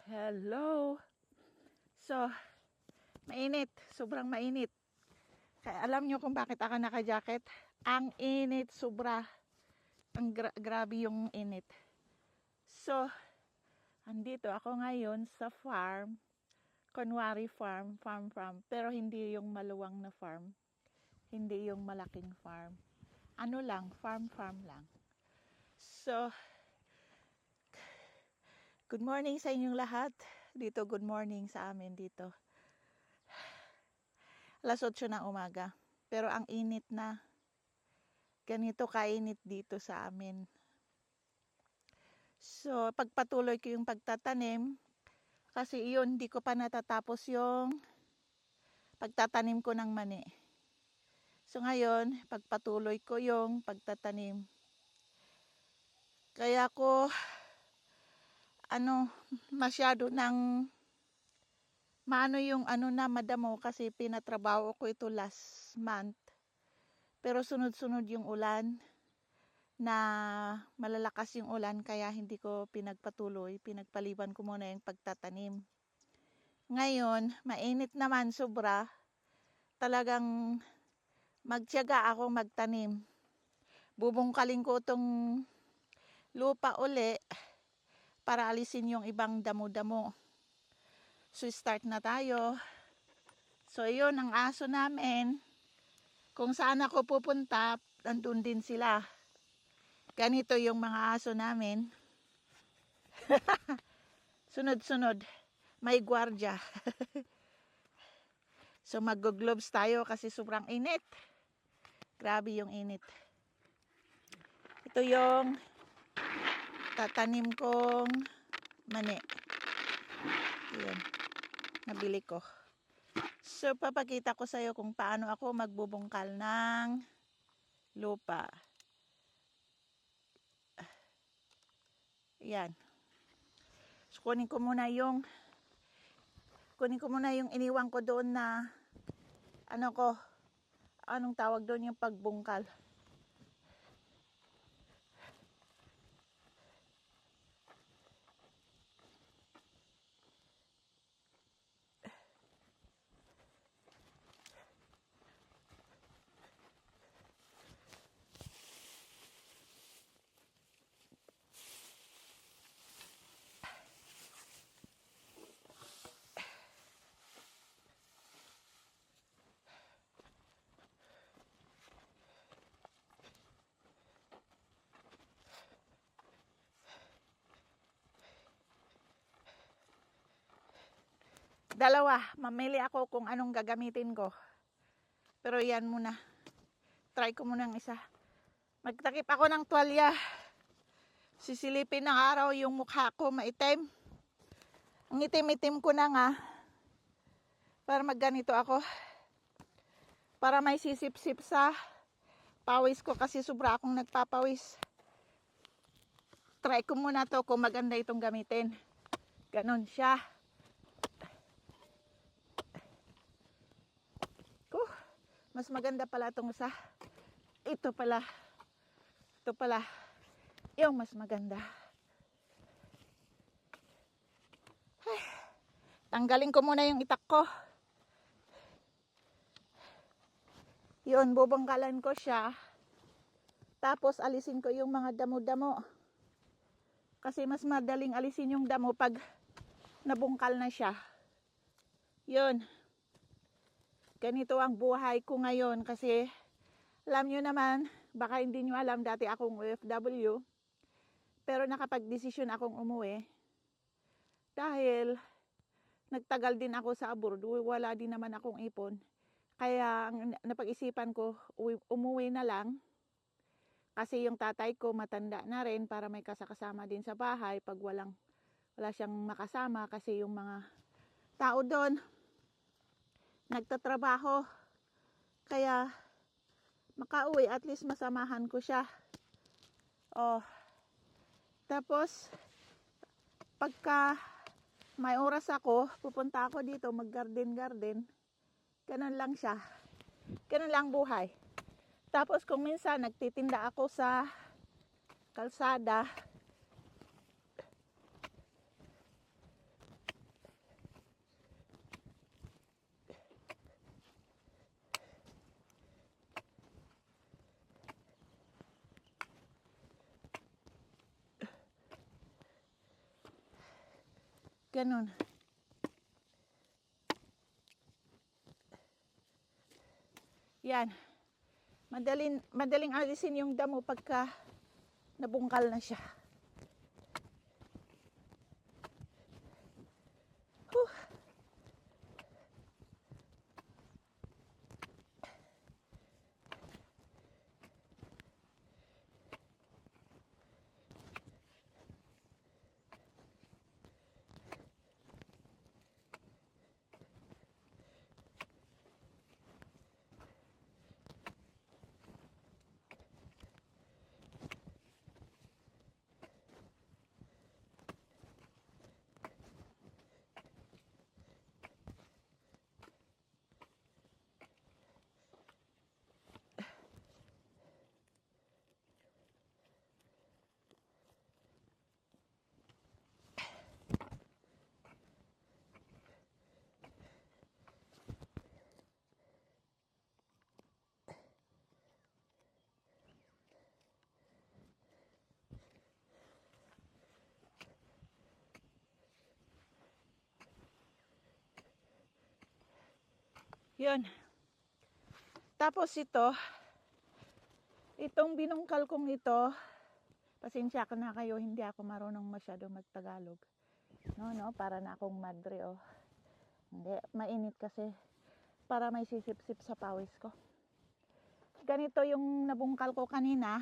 Hello. So, mainit. Sobrang mainit. Kaya alam nyo kung bakit ako naka-jacket? Ang init, sobra. Grabe yung init. So, andito ako ngayon sa farm. Kunwari farm. Pero hindi yung maluwang na farm. Hindi yung malaking farm. Ano lang, farm lang. So, good morning sa inyong lahat. Dito, good morning sa amin dito. Alas 8 ng umaga. Pero ang init na. Ganito kainit dito sa amin. So, pagpatuloy ko yung pagtatanim. Kasi iyon, hindi ko pa natatapos yung pagtatanim ko ng mani. So, ngayon, pagpatuloy ko yung pagtatanim. Kaya ko, masyado ng yung madamo kasi pinatrabaho ko ito last month. Pero sunod-sunod yung ulan na malalakas yung ulan kaya hindi ko pinagpatuloy. Pinagpaliban ko muna yung pagtatanim. Ngayon, mainit naman sobra. Talagang magtiyaga ako magtanim. Bubungkalin ko itong lupa uli para alisin yung ibang damo-damo. So, start na tayo. So, yun ang aso namin. Kung saan ako pupunta, nandun din sila. Ganito yung mga aso namin. Sunod-sunod. May gwardya. So, mag-gloves tayo kasi sobrang init. Grabe yung init. Ito yung tatanim kong mani. Yan. Nabili ko. So, papakita ko sa'yo kung paano ako magbubungkal ng lupa. Yan. So, kunin ko muna yung iniwan ko doon na anong tawag doon yung pagbungkal. Dalawa, mamili ako kung anong gagamitin ko. Pero yan muna. Try ko muna ng isa. Magtakip ako ng tuwalya. Sisilipin ng araw yung mukha ko maitim. Ang itim-itim ko na nga. Para magganito ako. Para may sisip-sip sa pawis ko kasi sobra akong nagpapawis. Try ko muna to kung maganda itong gamitin. Ganon siya. Mas maganda pala itong isa. Ito pala. Yung mas maganda. Ay, tanggalin ko muna yung itak ko. Yun, bubungkalan ko siya. Tapos alisin ko yung mga damo-damo. Kasi mas madaling alisin yung damo pag nabungkal na siya. Yun. Ganito ang buhay ko ngayon kasi alam nyo naman, baka hindi nyo alam, dati akong OFW. Pero nakapag-desisyon akong umuwi. Dahil nagtagal din ako sa abroad, wala din naman akong ipon. Kaya napag-isipan ko, umuwi na lang. Kasi yung tatay ko matanda na rin para may kasakasama din sa bahay pag wala siyang makasama kasi yung mga tao doon nagtatrabaho. Kaya makauwi, at least masamahan ko siya. Tapos pagka may oras ako, pupunta ako dito mag-garden. Ganun lang siya. Ganun lang buhay. Tapos kung minsan nagtitinda ako sa kalsada, Ganon. Yan. Madaling alisin yung damo pagka nabungkal na siya. Whew. Yun. Tapos itong binungkal kong ito, pasensya ka na kayo, hindi ako marunong masyado magtagalog. No, para na akong madre, oh. Hindi, mainit kasi. Para may sisip-sip sa pawis ko. Ganito yung nabungkal ko kanina.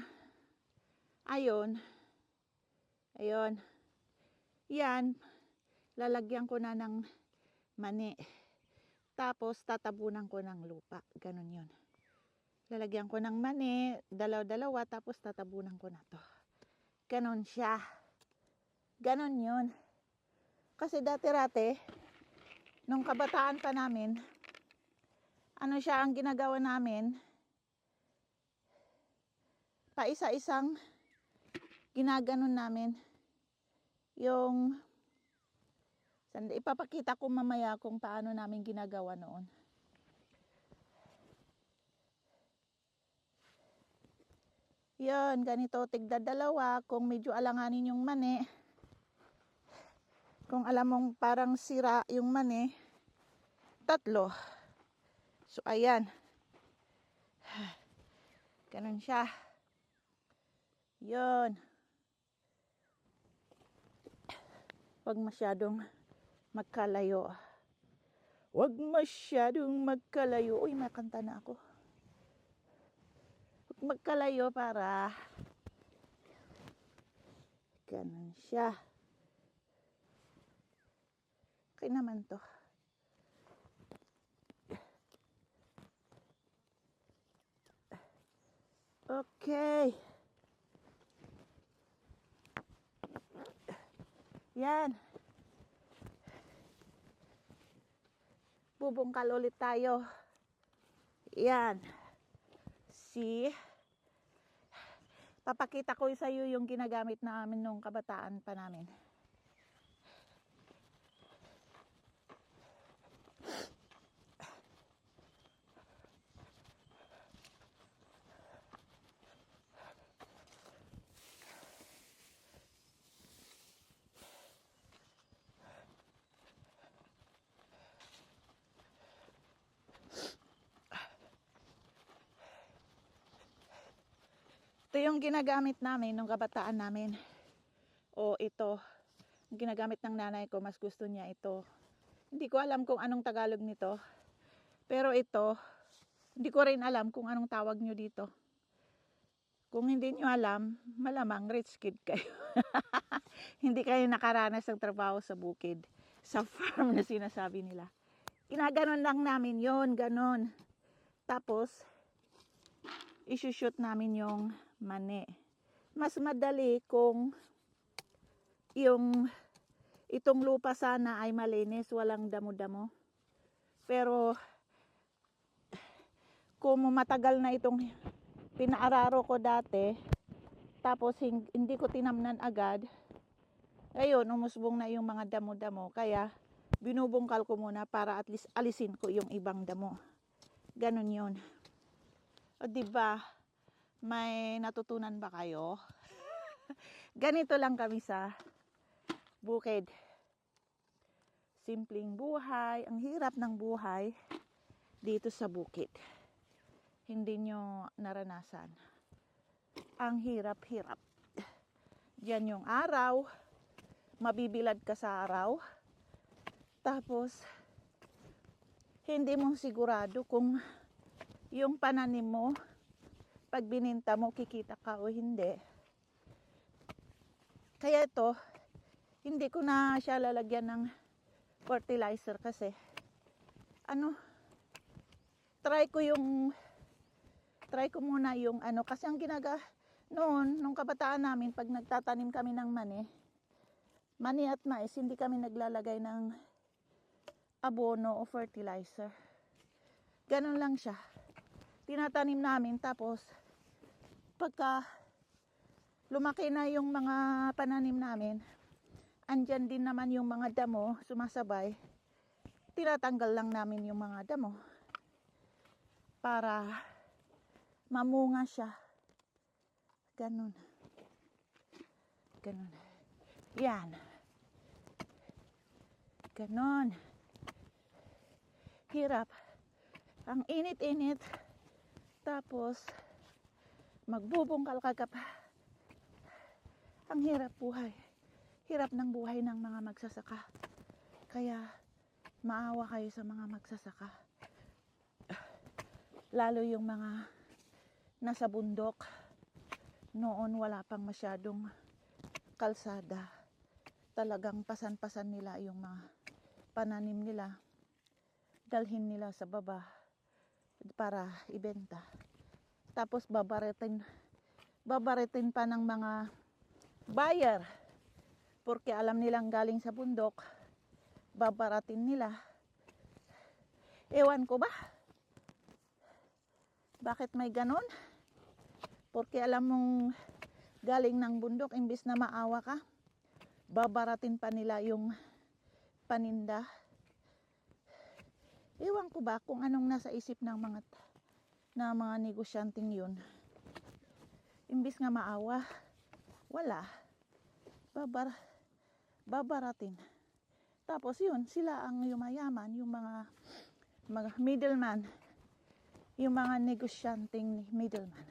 Ayun. Yan, lalagyan ko na ng mani. Tapos tatabunan ko ng lupa. Ganon yun. Lalagyan ko ng mani, dalaw-dalawa, tapos tatabunan ko na to. Ganon siya. Ganon yun. Kasi dati-rate, nung kabataan pa namin, ano siya ang ginagawa namin, paisa-isang ginaganon namin. Yung ipapakita ko mamaya kung paano namin ginagawa noon. Yan, ganito, tigda dalawa. Kung medyo alanganin yung mani, kung alam mong parang sira yung mani, 3. So, ayan. Ganun siya. Yan. Huwag masyadong magkalayo. Huwag masyadong magkalayo. Uy, makanta na ako. Huwag magkalayo para ganun siya. Okay naman to. Okay. Yan. Bubungkal ulit tayo. Yan. See? Papakita ko sa iyo yung ginagamit namin nung kabataan pa namin. Ito yung ginagamit namin nung kabataan namin. O ito, ang ginagamit ng nanay ko, mas gusto niya ito. Hindi ko alam kung anong Tagalog nito. Pero ito, hindi ko rin alam kung anong tawag nyo dito. Kung hindi nyo alam, malamang rich kid kayo. Hindi kayo nakaranas ng trabaho sa bukid, sa farm na sinasabi nila. Ginaganon lang namin yon, ganon. Tapos, isushoot namin yung mani. Mas madali kung itong lupa sana ay malinis, walang damo-damo. Pero kung matagal na itong pinaararo ko dati, tapos hindi ko tinamnan agad, ayun, umusbong na yung mga damo-damo. Kaya binubungkal ko muna para at least alisin ko yung ibang damo. Ganon yun. O diba, may natutunan ba kayo? Ganito lang kami sa bukid. simpleng buhay, ang hirap ng buhay dito sa bukid. Hindi nyo naranasan. Ang hirap-hirap. Diyan yung araw, mabibilad ka sa araw. Tapos, hindi mo sigurado kung yung pananim mo, pag bininta mo, kikita ka o hindi. Kaya ito, hindi ko na siya lalagyan ng fertilizer kasi, try ko muna yung kasi ang noon, nung kabataan namin, pag nagtatanim kami ng mani at mais, hindi kami naglalagay ng abono o fertilizer. Ganun lang siya. Tinatanim namin, tapos pagka lumaki na yung mga pananim namin, andyan din naman yung mga damo, sumasabay. Tinatanggal lang namin yung mga damo para mamunga siya. Ganun. Yan. Ganon. Hirap. Ang init-init. Tapos, magbubungkal ka pa. Ang hirap buhay. Hirap ng buhay ng mga magsasaka. Kaya, maawa kayo sa mga magsasaka. Lalo yung mga nasa bundok. Noon wala pang masyadong kalsada. Talagang pasan-pasan nila yung mga pananim nila. Dalhin nila sa baba para ibenta. Tapos babaritin pa ng mga buyer. Porque alam nilang galing sa bundok, babaratin nila. Ewan ko ba? Bakit may ganon? Porque alam mong galing ng bundok, imbis na maawa ka, babaratin pa nila yung paninda. Ewan ko ba kung anong nasa isip ng mga negosyanteng yun. Imbis nga maawa, wala. Babaratin. Tapos yun, sila ang yumayaman, yung mga middleman, yung mga negosyanteng middleman.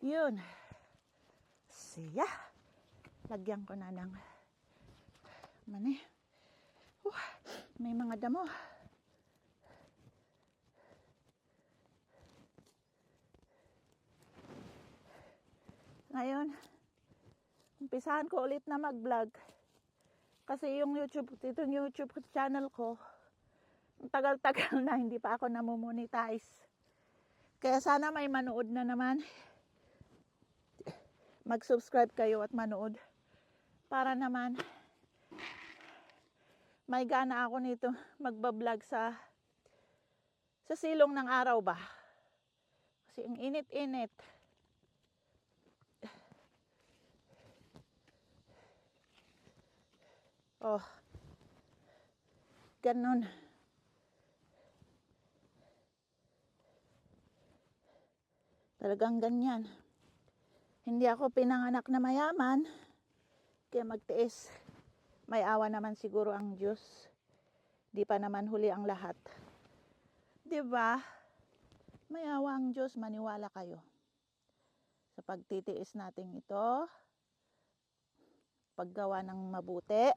Yun. Siya. Lagyan ko na ng may mga damo. Ngayon, umpisahan ko ulit na mag-vlog. Kasi yung YouTube channel ko, tagal-tagal na hindi pa ako namomonetize. Kaya sana may manood na naman. Mag-subscribe kayo at manood. Para naman may gana ako nito magbablog sa silong ng araw ba. Kasi ang init-init. Oh. Ganon. Talagang ganyan. Hindi ako pinanganak na mayaman. Kaya magtiis. May awa naman siguro ang Diyos. Di pa naman huli ang lahat. Diba? May awa ang Diyos, maniwala kayo. Sa pagtitiis natin ito, paggawa ng mabuti,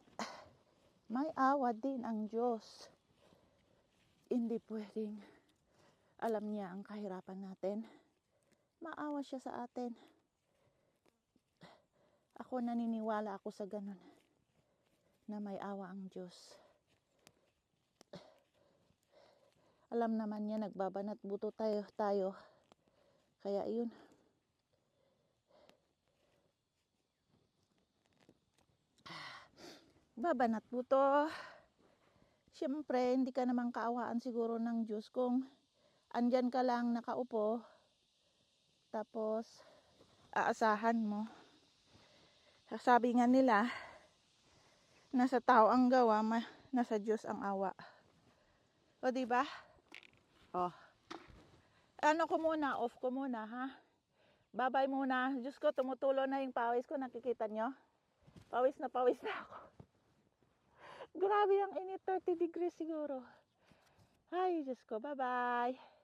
may awa din ang Diyos. Hindi pwedeng alam niya ang kahirapan natin. Maawa siya sa atin. Ako naniniwala ako sa ganun. Na may awa ang Diyos. Alam naman niya, nagbabanat buto tayo. Kaya yun. Babanat buto. Siyempre, hindi ka naman kaawaan siguro ng Diyos kung andyan ka lang nakaupo. Tapos, aasahan mo. Sabi nga nila, nasa tao ang gawa, Nasa Diyos ang awa. O, diba? O. Ano ko muna, off ko muna, ha? Bye-bye muna. Diyos ko, tumutulo na yung pawis ko. Nakikita nyo? Pawis na ako. Grabe ang init, 30 degrees siguro. Ay, Diyos ko, bye-bye.